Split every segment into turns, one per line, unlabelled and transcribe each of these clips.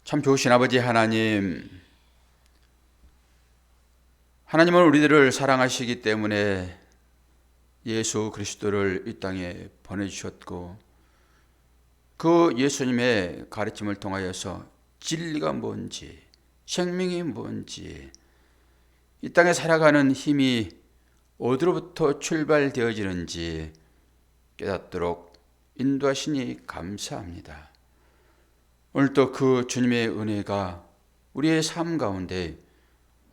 참 좋으신 아버지 하나님, 하나님은 우리들을 사랑하시기 때문에 예수 그리스도를 이 땅에 보내주셨고, 그 예수님의 가르침을 통하여서 진리가 뭔지, 생명이 뭔지, 이 땅에 살아가는 힘이 어디로부터 출발되어지는지 깨닫도록 인도하시니 감사합니다. 오늘도 그 주님의 은혜가 우리의 삶 가운데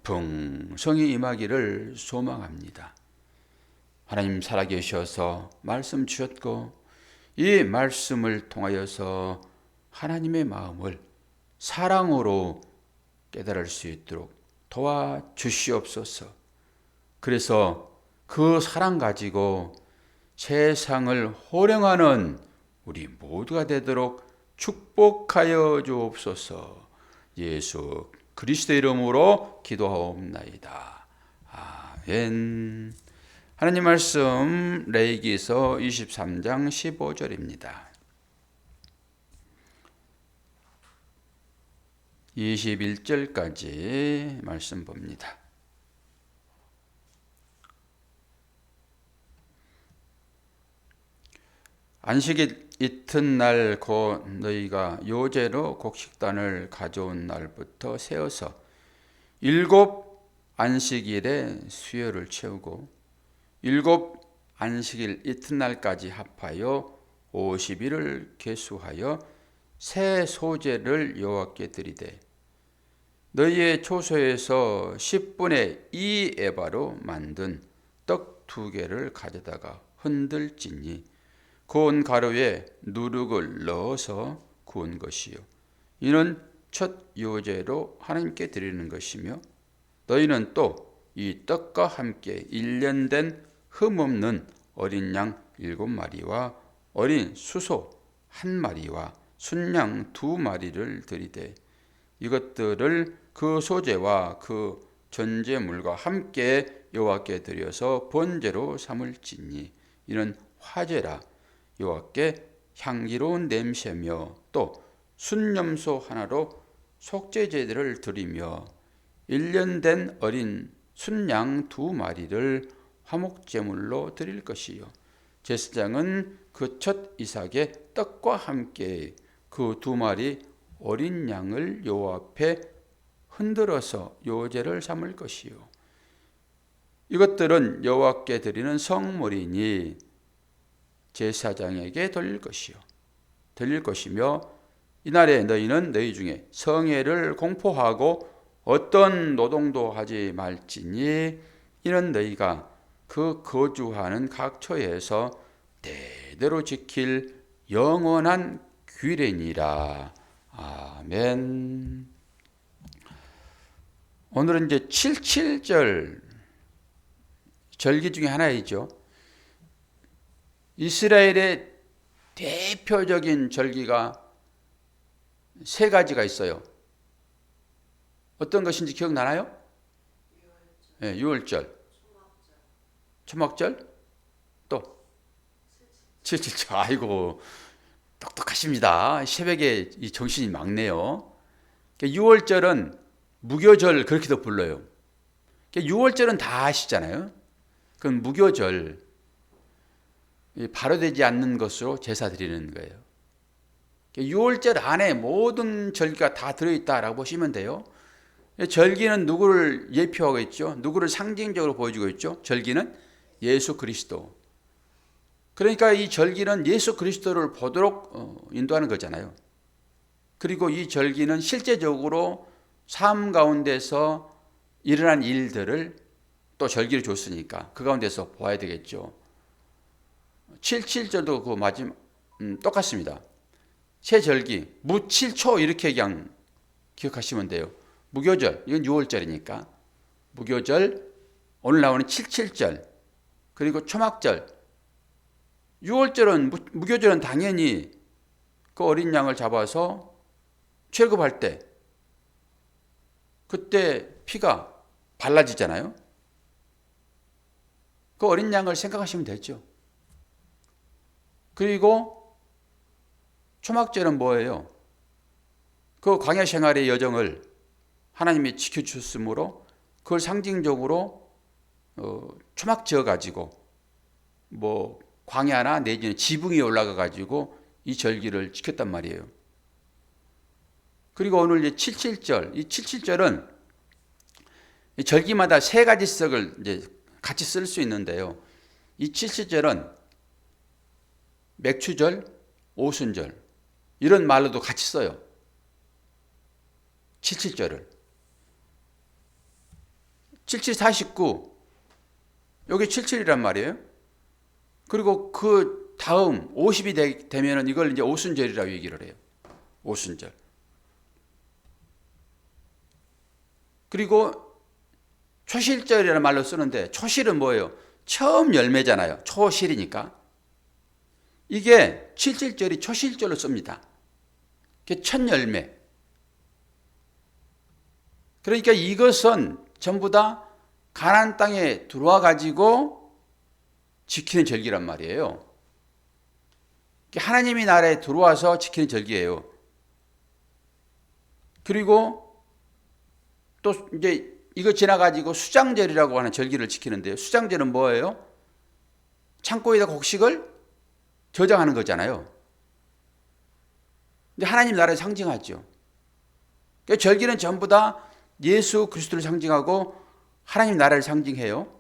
풍성히 임하기를 소망합니다. 하나님 살아계셔서 말씀 주셨고, 이 말씀을 통하여서 하나님의 마음을 사랑으로 깨달을 수 있도록 도와주시옵소서. 그래서 그 사랑 가지고 세상을 호령하는 우리 모두가 되도록 축복하여 주옵소서. 예수 그리스도 이름으로 기도하옵나이다. 아멘. 하나님 말씀 레위기서 23장 15절입니다. 21절까지 말씀 봅니다. 안식일 이튿날 곧 너희가 요제로 곡식단을 가져온 날부터 세어서 7 안식일에 수요를 채우고 7 안식일 이튿날까지 합하여 50일을 계수하여 새 소제를 여호와께 드리되 너희의 초소에서 10분의 2 에바로 만든 떡 2개를 가져다가 흔들지니 고운 가루에 누룩을 넣어서 구운 것이요 이는 첫 요제로 하나님께 드리는 것이며 너희는 또 이 떡과 함께 1년 된 흠없는 어린 양 7마리와 어린 수소 1마리와 순양 2마리를 드리되 이것들을 그 소제와 그 전제물과 함께 여호와께 드려서 번제로 삼을지니 이는 화제라 여호와께 향기로운 냄새며 또 순염소 하나로 속죄제들을 드리며 1년 된 어린 순양 2마리를 화목제물로 드릴 것이요 제사장은 그 첫 이삭의 떡과 함께 그 2마리 어린 양을 여호와 앞에 흔들어서 요제를 삼을 것이요 이것들은 여호와께 드리는 성물이니 제사장에게 드릴 것이며 이날에 너희는 너희 중에 성회를 공포하고 어떤 노동도 하지 말지니 이는 너희가 그 거주하는 각 처에서 대대로 지킬 영원한 규례니라. 아멘. 오늘은 이제 77절 절기 중에 하나이죠. 이스라엘의 대표적인 절기가 3가지가 있어요. 어떤 것인지 기억나나요? 네, 유월절, 초막절, 또 77절. 아이고 똑똑하십니다. 새벽에 이 정신이 맑네요. 유월절은 무교절 그렇게도 불러요. 유월절은 다 아시잖아요. 그건 무교절, 발효되지 않는 것으로 제사 드리는 거예요. 6월절 안에 모든 절기가 다 들어있다라고 보시면 돼요. 절기는 누구를 예표하고 있죠? 누구를 상징적으로 보여주고 있죠? 절기는 예수 그리스도. 그러니까 이 절기는 예수 그리스도를 보도록 인도하는 거잖아요. 그리고 이 절기는 실제적으로 삶 가운데서 일어난 일들을 또 절기를 줬으니까 그 가운데서 보아야 되겠죠. 77절도 그 마지막 똑같습니다. 새 절기 무칠초 이렇게 그냥 기억하시면 돼요. 무교절 이건 6월절이니까 무교절 오늘 나오는 77절 그리고 초막절 6월절은 무교절은 당연히 그 어린 양을 잡아서 취급할 때 그때 피가 발라지잖아요. 그 어린 양을 생각하시면 되죠. 그리고 초막절은 뭐예요? 그 광야 생활의 여정을 하나님이 지켜주셨으므로 그걸 상징적으로 초막 지어 가지고 뭐 광야나 내지는 지붕이 올라가 가지고 이 절기를 지켰단 말이에요. 그리고 오늘 이제 77절, 이 77절은 이 절기마다 세 가지 석을 이제 같이 쓸 수 있는데요. 이 77절은 맥추절, 오순절 이런 말로도 같이 써요. 77절을 77, 49 여기 77이란 말이에요. 그리고 그 다음 50이 되면은 이걸 이제 오순절이라고 얘기를 해요. 오순절. 그리고 초실절이라는 말로 쓰는데 초실은 뭐예요? 처음 열매잖아요. 초실이니까. 이게 77절이 초실절로 씁니다. 그게 첫 열매. 그러니까 이것은 전부 다 가나안 땅에 들어와 가지고 지키는 절기란 말이에요. 하나님이 나라에 들어와서 지키는 절기예요. 그리고 또 이제 이거 지나가지고 수장절이라고 하는 절기를 지키는데요. 수장절은 뭐예요? 창고에다 곡식을 저장하는 거잖아요. 근데 하나님 나라를 상징하죠. 그러니까 절기는 전부 다 예수 그리스도를 상징하고 하나님 나라를 상징해요.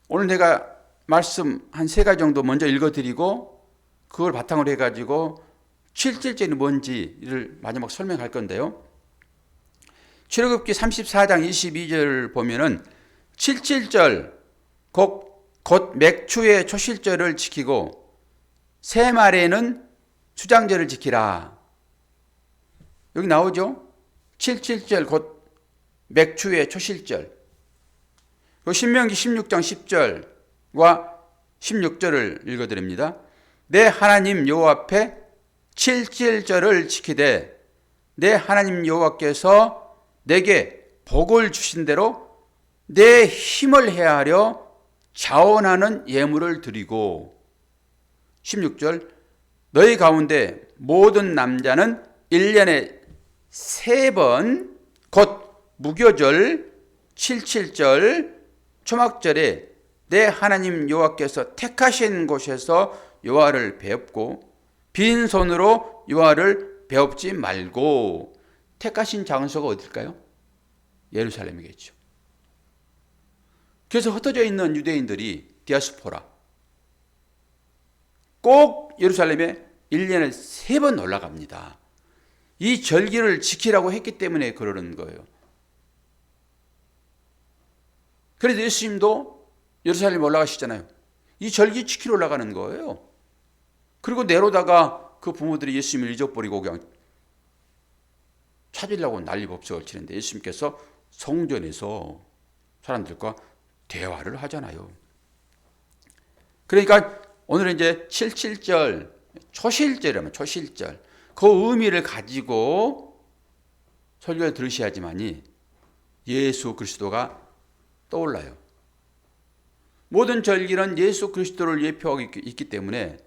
오늘 내가 말씀 한 3가지 정도 먼저 읽어드리고 그걸 바탕으로 해가지고 77절이 뭔지를 마지막 설명할 건데요. 출애굽기 34장 22절 보면은 77절 곧 맥추의 초실절을 지키고 새 말에는 수장절을 지키라. 여기 나오죠? 77절 곧 맥추의 초실절. 신명기 16장 10절과 16절을 읽어드립니다. 내 하나님 여호와 앞에 77절을 지키되 내 하나님 여호와께서 내게 복을 주신 대로 내 힘을 헤아려 자원하는 예물을 드리고 16절 너희 가운데 모든 남자는 1년에 3번 곧 무교절 77절 초막절에 내 하나님 여호와께서 택하신 곳에서 여호와를 배웁고 빈손으로 여호와를 배웁지 말고. 택하신 장소가 어딜까요? 예루살렘이겠죠. 그래서 흩어져 있는 유대인들이 디아스포라 꼭 예루살렘에 1년에 3번 올라갑니다. 이 절기를 지키라고 했기 때문에 그러는 거예요. 그래서 예수님도 예루살렘에 올라가시잖아요. 이 절기 지키러 올라가는 거예요. 그리고 내로다가 그 부모들이 예수님을 잊어버리고 그냥 찾으려고 난리법석을 치는데 예수님께서 성전에서 사람들과 대화를 하잖아요. 그러니까 오늘은 이제 77절 초실절이라면 초실절 그 의미를 가지고 설교를 들으셔야지만이 예수 그리스도가 떠올라요. 모든 절기는 예수 그리스도를 예표하고 있기 때문에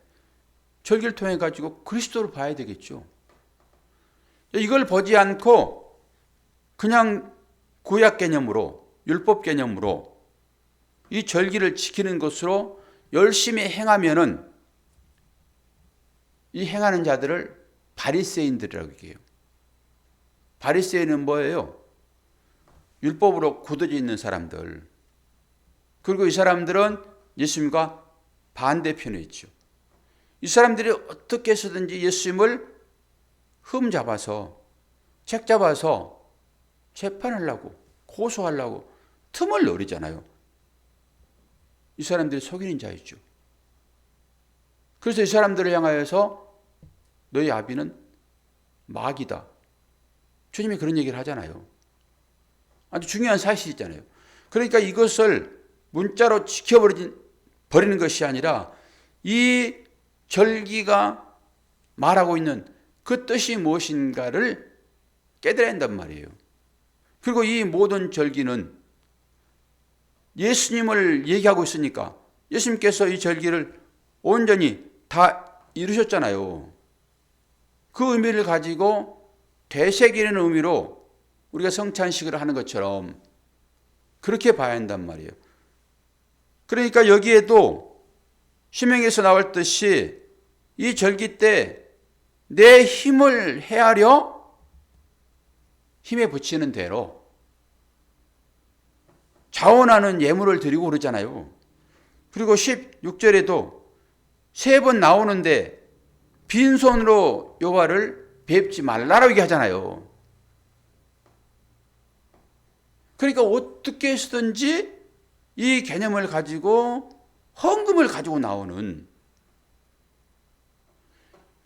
절기를 통해 가지고 그리스도를 봐야 되겠죠. 이걸 보지 않고 그냥 구약 개념으로 율법 개념으로 이 절기를 지키는 것으로 열심히 행하면은 이 행하는 자들을 바리새인들이라고 얘기해요. 바리새인은 뭐예요? 율법으로 굳어져 있는 사람들. 그리고 이 사람들은 예수님과 반대편에 있죠. 이 사람들이 어떻게 해서든지 예수님을 흠잡아서 책 잡아서 재판하려고 고소하려고 틈을 노리잖아요. 이 사람들이 속이는 자이죠. 그래서 이 사람들을 향하여서 너희 아비는 마귀다. 주님이 그런 얘기를 하잖아요. 아주 중요한 사실이잖아요. 그러니까 이것을 문자로 지켜버리는 것이 아니라 이 절기가 말하고 있는 그 뜻이 무엇인가를 깨달아야 한단 말이에요. 그리고 이 모든 절기는 예수님을 얘기하고 있으니까 예수님께서 이 절기를 온전히 다 이루셨잖아요. 그 의미를 가지고 되새기는 의미로 우리가 성찬식을 하는 것처럼 그렇게 봐야 한단 말이에요. 그러니까 여기에도 신명기에서 나왔듯이 이 절기 때 내 힘을 헤아려 힘에 붙이는 대로 자원하는 예물을 드리고 그러잖아요. 그리고 16절에도 3번 나오는데 빈손으로 여호와를 뵙지 말라라고 얘기하잖아요. 그러니까 어떻게 해서든지 이 개념을 가지고 헌금을 가지고 나오는,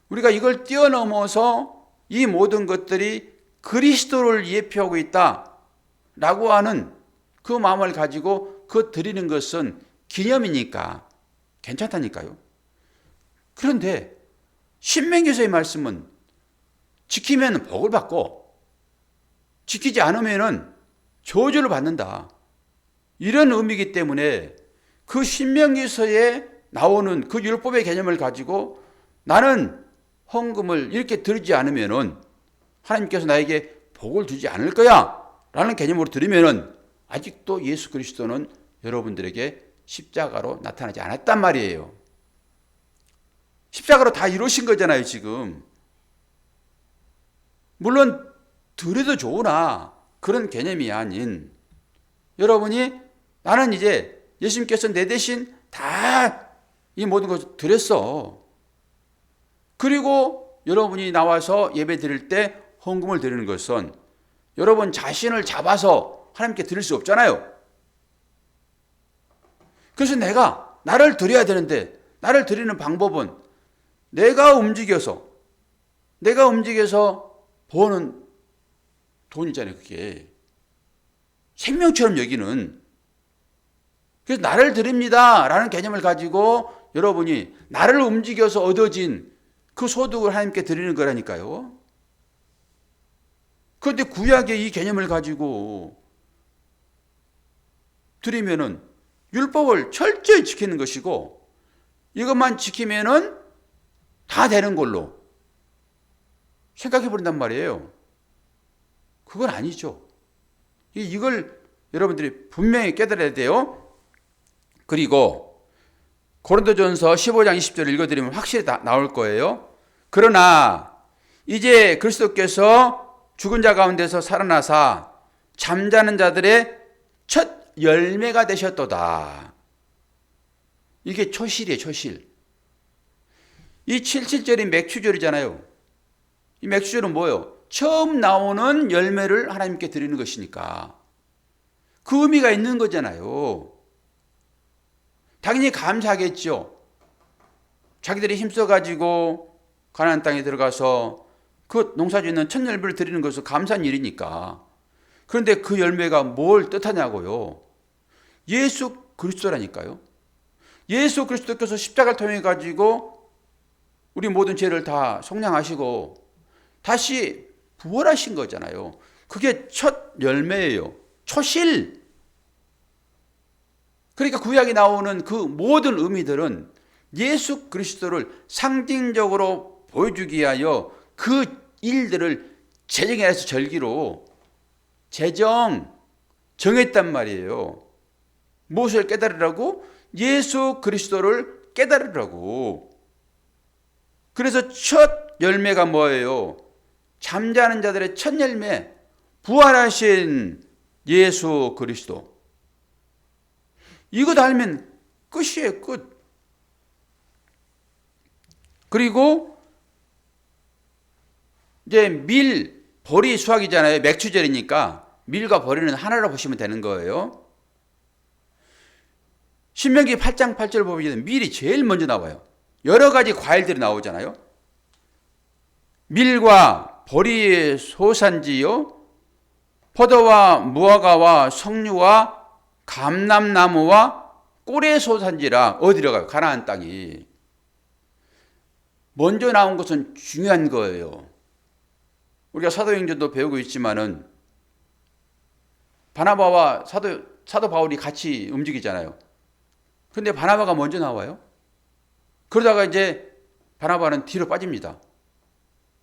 우리가 이걸 뛰어넘어서 이 모든 것들이 그리스도를 예표하고 있다라고 하는 그 마음을 가지고 그 드리는 것은 기념이니까 괜찮다니까요. 그런데 신명기서의 말씀은 지키면 복을 받고 지키지 않으면 저주를 받는다, 이런 의미이기 때문에 그 신명기서에 나오는 그 율법의 개념을 가지고 나는 헌금을 이렇게 드리지 않으면 하나님께서 나에게 복을 주지 않을 거야 라는 개념으로 들으면 아직도 예수 그리스도는 여러분들에게 십자가로 나타나지 않았단 말이에요. 십자가로 다 이루신 거잖아요 지금. 물론 드려도 좋으나 그런 개념이 아닌, 여러분이 나는 이제 예수님께서 내 대신 다 이 모든 것을 드렸어. 그리고 여러분이 나와서 예배 드릴 때 헌금을 드리는 것은 여러분 자신을 잡아서 하나님께 드릴 수 없잖아요. 그래서 내가 나를 드려야 되는데 나를 드리는 방법은 내가 움직여서 버는 돈이잖아요. 그게 생명처럼 여기는. 그래서 나를 드립니다 라는 개념을 가지고 여러분이 나를 움직여서 얻어진 그 소득을 하나님께 드리는 거라니까요. 그런데 구약의 이 개념을 가지고 드리면은 율법을 철저히 지키는 것이고 이것만 지키면은 다 되는 걸로 생각해 버린단 말이에요. 그건 아니죠. 이걸 여러분들이 분명히 깨달아야 돼요. 그리고 고린도전서 15장 20절을 읽어드리면 확실히 나올 거예요. 그러나 이제 그리스도께서 죽은 자 가운데서 살아나사 잠자는 자들의 첫 열매가 되셨도다. 이게 초실이에요, 초실. 이 77절이 맥추절이잖아요. 이 맥추절은 뭐예요? 처음 나오는 열매를 하나님께 드리는 것이니까 그 의미가 있는 거잖아요. 당연히 감사하겠죠. 자기들이 힘써가지고 가나안 땅에 들어가서 그 농사짓는 첫 열매를 드리는 것은 감사한 일이니까. 그런데 그 열매가 뭘 뜻하냐고요. 예수 그리스도라니까요. 예수 그리스도께서 십자가를 통해 가지고 우리 모든 죄를 다 속량하시고 다시 부활하신 거잖아요. 그게 첫 열매예요. 초실. 그러니까 구약에 나오는 그 모든 의미들은 예수 그리스도를 상징적으로 보여주기 위하여 그 일들을 제정해서 절기로 정했단 말이에요. 무엇을 깨달으라고? 예수 그리스도를 깨달으라고. 그래서 첫 열매가 뭐예요? 잠자는 자들의 첫 열매, 부활하신 예수 그리스도. 이거 알면 끝이에요, 끝. 그리고 이제 밀, 보리 수확이잖아요. 맥추절이니까 밀과 보리는 하나로 보시면 되는 거예요. 신명기 8장 8절 보면 밀이 제일 먼저 나와요. 여러 가지 과일들이 나오잖아요. 밀과 보리의 소산지요, 포도와 무화과와 석류와 감람나무와 꿀의 소산지라. 어디로 가요? 가나안 땅이. 먼저 나온 것은 중요한 거예요. 우리가 사도행전도 배우고 있지만은 바나바와 사도 바울이 같이 움직이잖아요. 근데 바나바가 먼저 나와요. 그러다가 이제 바나바는 뒤로 빠집니다.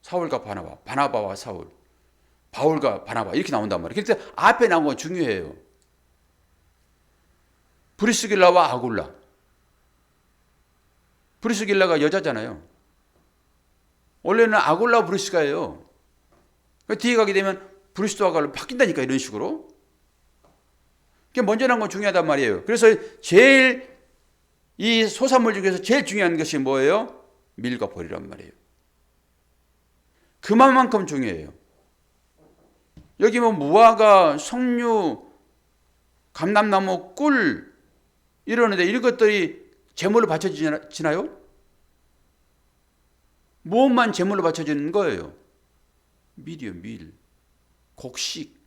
사울과 바나바, 바나바와 사울, 바울과 바나바 이렇게 나온단 말이에요. 그래서 앞에 나온 건 중요해요. 브리스길라와 아굴라. 브리스길라가 여자잖아요. 원래는 아굴라 브리스가예요. 뒤에 가게 되면 브리스도 아굴라 바뀐다니까 이런 식으로. 먼저 나온 건 중요하단 말이에요. 그래서 제일 이 소산물 중에서 제일 중요한 것이 뭐예요? 밀과 벌이란 말이에요. 그만큼 중요해요. 여기 뭐 무화과, 석류, 감람나무, 꿀 이러는데 이런 것들이 제물로 바쳐지나요? 무엇만 제물로 바쳐지는 거예요? 밀이요, 밀. 곡식.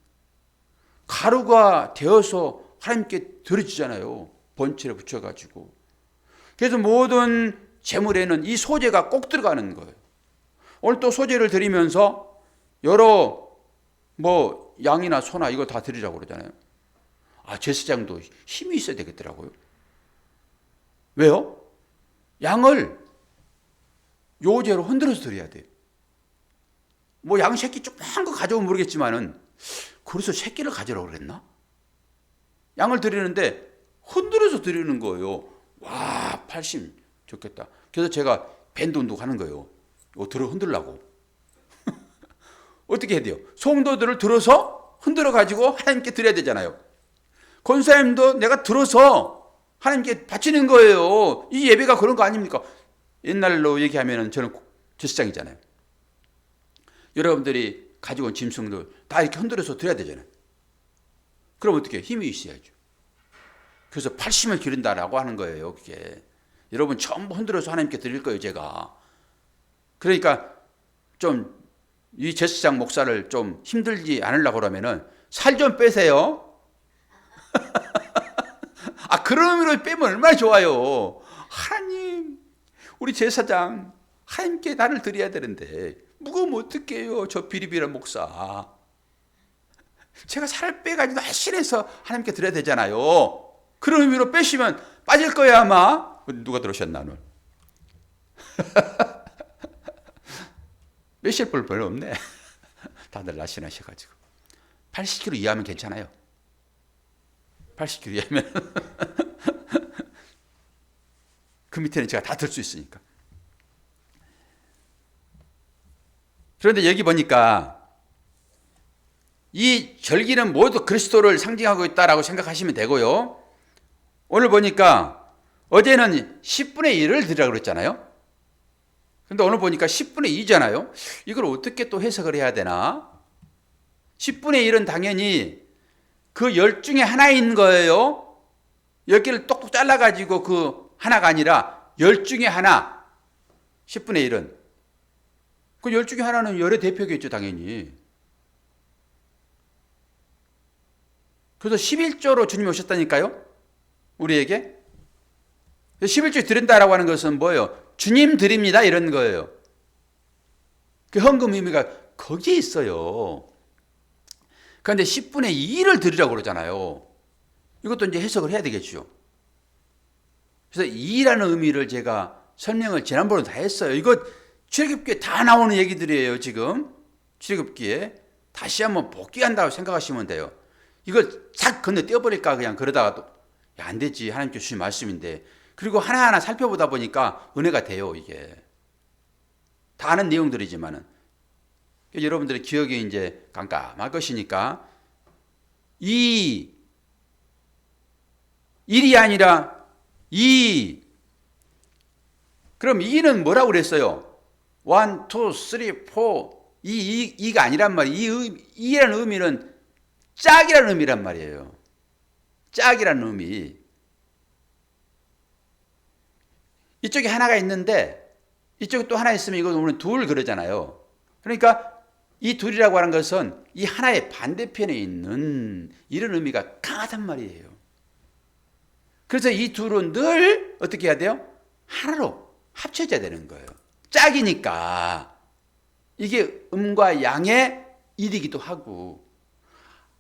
가루가 되어서 하나님께 드려지잖아요. 번체를 붙여가지고. 그래서 모든 제물에는 이 소재가 꼭 들어가는 거예요. 오늘 또 소재를 드리면서 여러 뭐 양이나 소나 이거 다 드리라고 그러잖아요. 제사장도 힘이 있어야 되겠더라고요. 왜요? 양을 요제로 흔들어서 드려야 돼요. 뭐 양 새끼 조그만 거 가져오면 모르겠지만은 그래서 새끼를 가져오라고 그랬나? 양을 드리는데 흔들어서 드리는 거예요. 와, 80 좋겠다. 그래서 제가 밴드 운동 하는 거예요. 이거 들어 흔들라고. 어떻게 해야 돼요? 성도들을 들어서 흔들어 가지고 하나님께 드려야 되잖아요. 권사님도 내가 들어서 하나님께 바치는 거예요. 이 예배가 그런 거 아닙니까? 옛날로 얘기하면 저는 제사장이잖아요. 여러분들이 가지고 온 짐승들 다 이렇게 흔들어서 드려야 되잖아요. 그럼 어떻게 해요? 힘이 있어야죠. 그래서 80을 기른다라고 하는 거예요. 그게 여러분 전부 흔들어서 하나님께 드릴 거예요. 제가. 그러니까 좀 이 제사장 목사를 좀 힘들지 않으려고 그러면은 살 좀 빼세요. 그런 의미로 빼면 얼마나 좋아요. 하나님, 우리 제사장 하나님께 나를 드려야 되는데 무거우면 어떡해요. 저 비리비리 목사. 제가 살을 빼가지고 날씬해서 하나님께 드려야 되잖아요. 그런 의미로 빼시면 빠질 거예요 아마. 누가 들으셨나 오늘? 빼실 분 별로 없네. 다들 날씬하셔가지고. 80kg 이하면 괜찮아요. 80kg 이하면 그 밑에는 제가 다 들 수 있으니까. 그런데 여기 보니까 이 절기는 모두 그리스도를 상징하고 있다라고 생각하시면 되고요. 오늘 보니까 어제는 10분의 1을 드리라고 그랬잖아요. 근데 오늘 보니까 10분의 2잖아요. 이걸 어떻게 또 해석을 해야 되나? 10분의 1은 당연히 그 10 중에 하나인 거예요. 10개를 똑똑 잘라가지고 그 하나가 아니라 10 중에 하나. 10분의 1은. 그 10 중에 하나는 열의 대표겠죠, 당연히. 그래서 11조로 주님이 오셨다니까요. 우리에게. 11조 드린다라고 하는 것은 뭐예요? 주님 드립니다 이런 거예요. 그 헌금 의미가 거기에 있어요. 그런데 10분의 2를 드리라고 그러잖아요. 이것도 이제 해석을 해야 되겠죠. 그래서 2라는 의미를 제가 설명을 지난번에 다 했어요. 이거 출애굽기에 다 나오는 얘기들이에요. 지금 출애굽기에 다시 한번 복귀한다고 생각하시면 돼요. 이걸 싹 건너뛰어버릴까 그냥 그러다가도 안 되지. 하나님께 주신 말씀인데. 그리고 하나하나 살펴보다 보니까 은혜가 돼요. 이게 다 아는 내용들이지만은 여러분들의 기억이 이제 깜깜할 것이니까 이 일이 아니라 이. 그럼 이는 뭐라고 그랬어요? 1, 2, 3, 4 이가 아니란 말이에요. 이라는 의미는 짝이라는 의미란 말이에요. 짝이라는 의미. 이쪽에 하나가 있는데 이쪽에 또 하나 있으면 이건 우리는 둘 그러잖아요. 그러니까 이 둘이라고 하는 것은 이 하나의 반대편에 있는 이런 의미가 강하단 말이에요. 그래서 이 둘은 늘 어떻게 해야 돼요? 하나로 합쳐져야 되는 거예요. 짝이니까 이게 음과 양의 일이기도 하고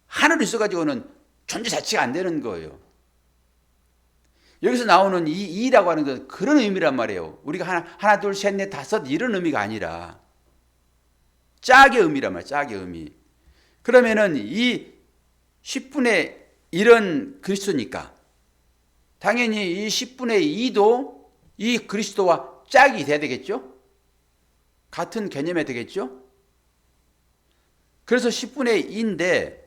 하나로 있어가지고는 존재 자체가 안 되는 거예요. 여기서 나오는 이 2라고 하는 건 그런 의미란 말이에요. 우리가 하나, 둘, 셋, 넷, 다섯 이런 의미가 아니라 짝의 의미란 말이야. 짝의 의미. 그러면은 이 10분의 1은 그리스도니까 당연히 이 10분의 2도 이 그리스도와 짝이 돼야 되겠죠? 같은 개념이 되겠죠? 그래서 10분의 2인데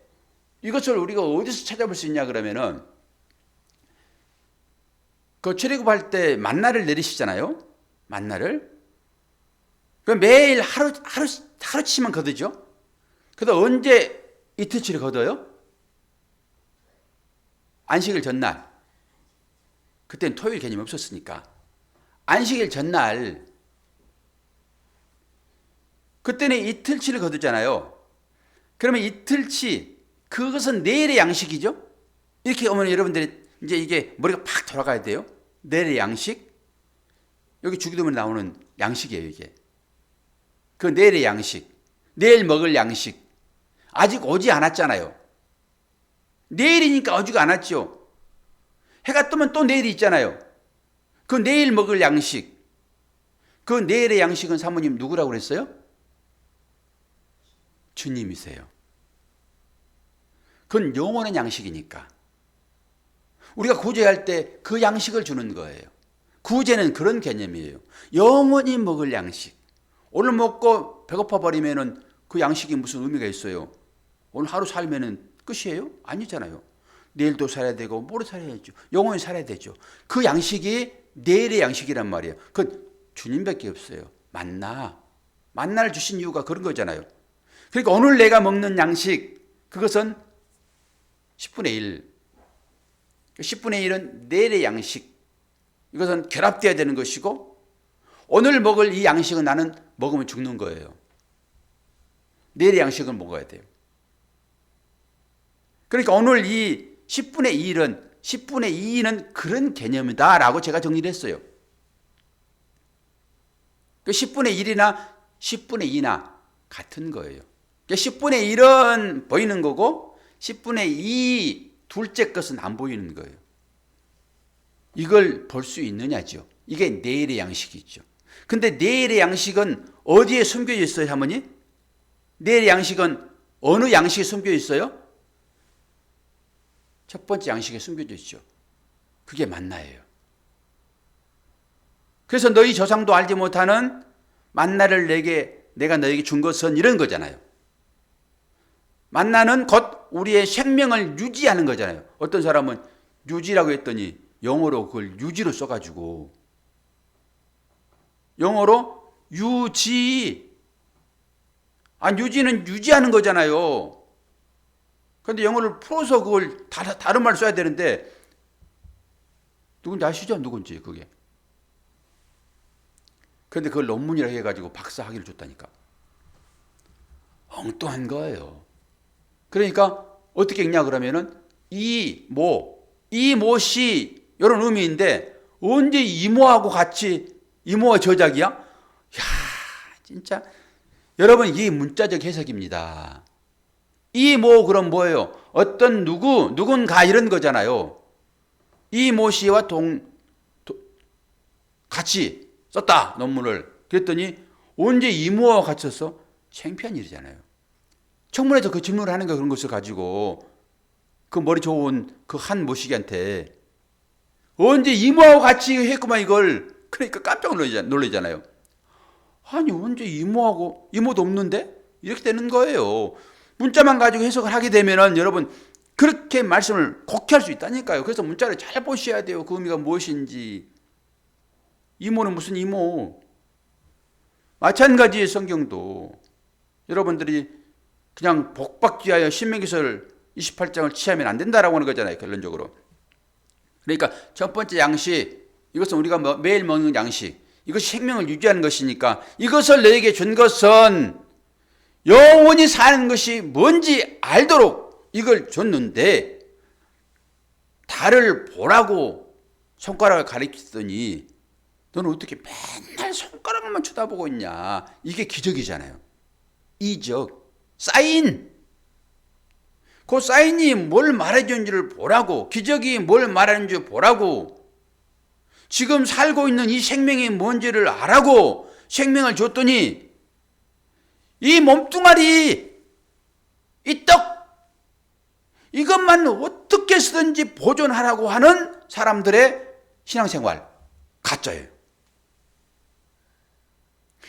이것을 우리가 어디서 찾아볼 수 있냐 그러면은 그 출애굽할 때 만나를 내리시잖아요. 만나를. 그 매일 하루치만 거두죠. 그래서 언제 이틀치를 거둬요? 안식일 전날. 그때는 토요일 개념이 없었으니까. 안식일 전날. 그때는 이틀치를 거두잖아요. 그러면 이틀치, 그것은 내일의 양식이죠? 이렇게 오면 여러분들이 이제 이게 머리가 팍 돌아가야 돼요. 내일의 양식. 여기 주기도문에 나오는 양식이에요, 이게. 그 내일의 양식. 내일 먹을 양식. 아직 오지 않았잖아요. 내일이니까 오지가 않았죠. 해가 뜨면 또 내일이 있잖아요. 그 내일 먹을 양식. 그 내일의 양식은 사모님 누구라고 그랬어요? 주님이세요. 그건 영원한 양식이니까. 우리가 구제할 때 그 양식을 주는 거예요. 구제는 그런 개념이에요. 영원히 먹을 양식. 오늘 먹고 배고파 버리면은 그 양식이 무슨 의미가 있어요? 오늘 하루 살면은 끝이에요? 아니잖아요. 내일도 살아야 되고 모레 살아야죠. 영원히 살아야 되죠. 그 양식이 내일의 양식이란 말이에요. 그건 주님밖에 없어요. 만나를 주신 이유가 그런 거잖아요. 그러니까 오늘 내가 먹는 양식, 그것은 10분의 1. 10분의 1은 내일의 양식. 이것은 결합되어야 되는 것이고 오늘 먹을 이 양식은 나는 먹으면 죽는 거예요. 내일의 양식은 먹어야 돼요. 그러니까 오늘 이 10분의 2는 그런 개념이다라고 제가 정리를 했어요. 그 10분의 1이나 10분의 2나 같은 거예요. 10분의 1은 보이는 거고 10분의 2 둘째 것은 안 보이는 거예요. 이걸 볼 수 있느냐죠. 이게 내일의 양식이죠. 근데 내일의 양식은 어디에 숨겨져 있어요, 사모님? 내일의 양식은 어느 양식에 숨겨져 있어요? 첫 번째 양식에 숨겨져 있죠. 그게 만나예요. 그래서 너희 조상도 알지 못하는 만나를 내가 너에게 준 것은 이런 거잖아요. 만나는 곧 우리의 생명을 유지하는 거잖아요. 어떤 사람은 유지라고 했더니 영어로 그걸 유지로 써가지고 영어로 유지. 유지는 유지하는 거잖아요. 그런데 영어를 풀어서 그걸 다른 말 써야 되는데 누군지 아시죠? 누군지 그게. 그런데 그걸 논문이라 해가지고 박사 학위를 줬다니까. 엉뚱한 거예요. 그러니까 어떻게 읽냐 그러면은 이모시 이런 의미인데 언제 이모하고 같이 이모와 저작이야? 야, 진짜 여러분 이 문자적 해석입니다. 이모 그럼 뭐예요? 어떤 누군가 이런 거잖아요. 이모씨와 같이 썼다 논문을. 그랬더니 언제 이모와 같이 썼어? 창피한 일이잖아요. 청문회에서 그 질문을 하는 거 그런 것을 가지고 그 머리 좋은 그 한 모시기한테 언제 이모하고 같이 했구만 이걸. 그러니까 깜짝 놀라잖아요. 아니 언제 이모도 없는데? 이렇게 되는 거예요. 문자만 가지고 해석을 하게 되면은 여러분 그렇게 말씀을 곡해할 수 있다니까요. 그래서 문자를 잘 보셔야 돼요. 그 의미가 무엇인지. 이모는 무슨 이모. 마찬가지의 성경도 여러분들이 그냥 복박지하여 신명기서를 28장을 취하면 안 된다라고 하는 거잖아요. 결론적으로. 그러니까 첫 번째 양식, 이것은 우리가 매일 먹는 양식, 이것이 생명을 유지하는 것이니까 이것을 너에게 준 것은 영원히 사는 것이 뭔지 알도록 이걸 줬는데 달을 보라고 손가락을 가리키더니 너는 어떻게 맨날 손가락만 쳐다보고 있냐. 이게 기적이잖아요. 이적, 사인. 그 사인이 뭘 말해주는지를 보라고, 기적이 뭘 말하는지 보라고, 지금 살고 있는 이 생명이 뭔지를 알라고 생명을 줬더니 이 몸뚱아리, 이 떡, 이것만 어떻게 해서든지 보존하라고 하는 사람들의 신앙생활, 가짜예요.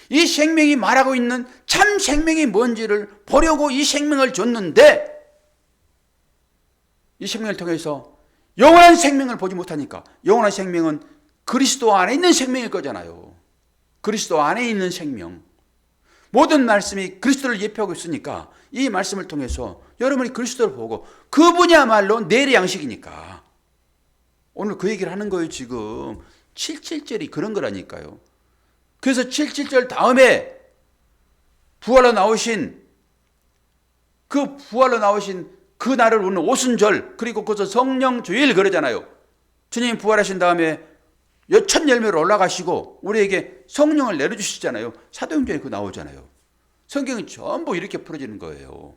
이 생명이 말하고 있는 참 생명이 뭔지를 보려고 이 생명을 줬는데, 이 생명을 통해서 영원한 생명을 보지 못하니까, 영원한 생명은 그리스도 안에 있는 생명일 거잖아요. 그리스도 안에 있는 생명. 모든 말씀이 그리스도를 예표하고 있으니까 이 말씀을 통해서 여러분이 그리스도를 보고 그분이야말로 내일의 양식이니까. 오늘 그 얘기를 하는 거예요. 지금 7.7절이 그런 거라니까요. 그래서 7.7절 다음에 부활로 나오신 그 날을 우리는 오순절, 그리고 그것을 성령 주일 그러잖아요. 주님이 부활하신 다음에 첫 열매로 올라가시고 우리에게 성령을 내려주시잖아요. 사도행전에 그 나오잖아요. 성경이 전부 이렇게 풀어지는 거예요.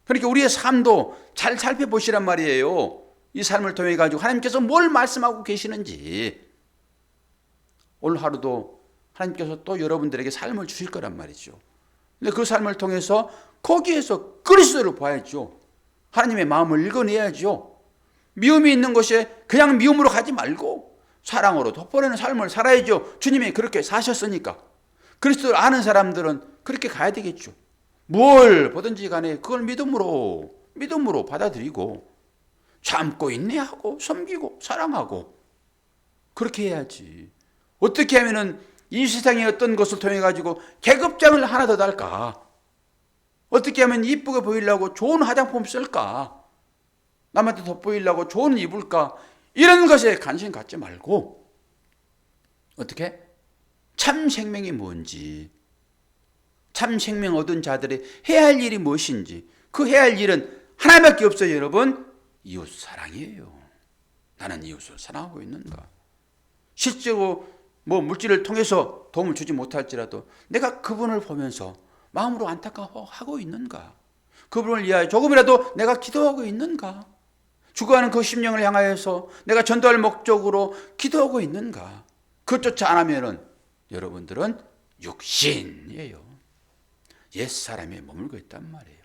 그러니까 우리의 삶도 잘 살펴보시란 말이에요. 이 삶을 통해 가지고 하나님께서 뭘 말씀하고 계시는지. 오늘 하루도 하나님께서 또 여러분들에게 삶을 주실 거란 말이죠. 근데 그 삶을 통해서 거기에서 그리스도를 봐야죠. 하나님의 마음을 읽어내야죠. 미움이 있는 곳에 그냥 미움으로 가지 말고 사랑으로 덮어내는 삶을 살아야죠. 주님이 그렇게 사셨으니까. 그리스도를 아는 사람들은 그렇게 가야 되겠죠. 뭘 보든지 간에 그걸 믿음으로 받아들이고 참고 인내하고 섬기고 사랑하고 그렇게 해야지. 어떻게 하면은 이 세상의 어떤 것을 통해 가지고 계급장을 하나 더 달까? 어떻게 하면 이쁘게 보이려고 좋은 화장품 쓸까? 남한테 돋보이려고 좋은 옷 입을까? 이런 것에 관심 갖지 말고 어떻게? 참 생명이 뭔지, 참 생명 얻은 자들이 해야 할 일이 무엇인지, 그 해야 할 일은 하나밖에 없어요. 여러분, 이웃 사랑이에요. 나는 이웃을 사랑하고 있는가? 실제로 물질을 통해서 도움을 주지 못할지라도 내가 그분을 보면서 마음으로 안타까워하고 있는가? 그분을 위하여 조금이라도 내가 기도하고 있는가? 죽어가는 그 심령을 향하여서 내가 전도할 목적으로 기도하고 있는가? 그것조차 안 하면은 여러분들은 육신이에요. 옛사람에 머물고 있단 말이에요.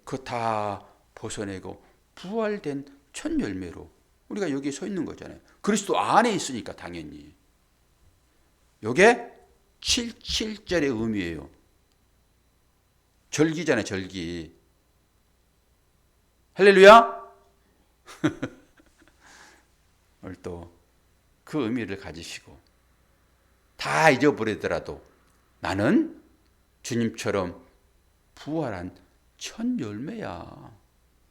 그거 다 벗어내고 부활된 첫 열매로 우리가 여기 서 있는 거잖아요. 그리스도 안에 있으니까 당연히. 이게 7.7절의 의미예요. 절기잖아요. 절기. 할렐루야. 오늘 또 그 의미를 가지시고 다 잊어버리더라도 나는 주님처럼 부활한 첫 열매야.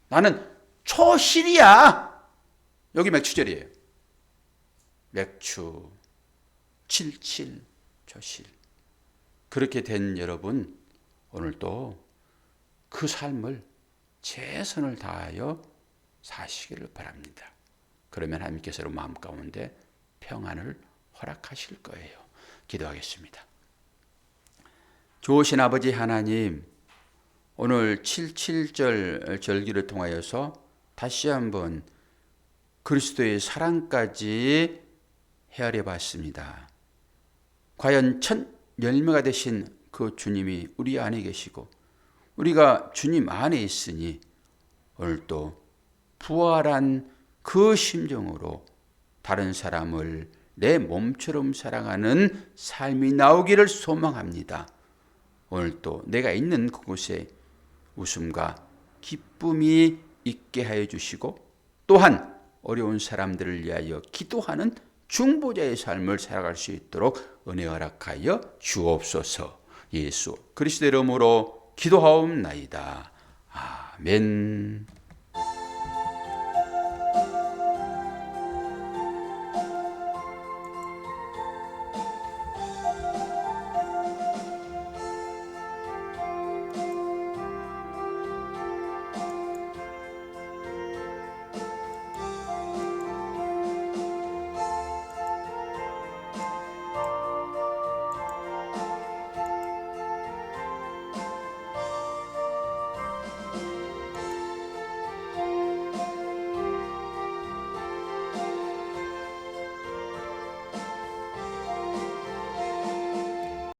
나는 초실이야. 여기 맥추절이에요. 맥추 7.7 초실. 그렇게 된 여러분, 오늘도 그 삶을 최선을 다하여 사시기를 바랍니다. 그러면 하나님께서 마음 가운데 평안을 허락하실 거예요. 기도하겠습니다. 좋으신 아버지 하나님, 오늘 7.7절 절기를 통하여서 다시 한번 그리스도의 사랑까지 헤아려 봤습니다. 과연 첫 열매가 되신 그 주님이 우리 안에 계시고 우리가 주님 안에 있으니 오늘도 부활한 그 심정으로 다른 사람을 내 몸처럼 사랑하는 삶이 나오기를 소망합니다. 오늘도 내가 있는 그곳에 웃음과 기쁨이 있게 하여 주시고 또한 어려운 사람들을 위하여 기도하는 중보자의 삶을 살아갈 수 있도록 은혜 허락하여 주옵소서. 예수 그리스도의 이름으로 기도하옵나이다. 아멘.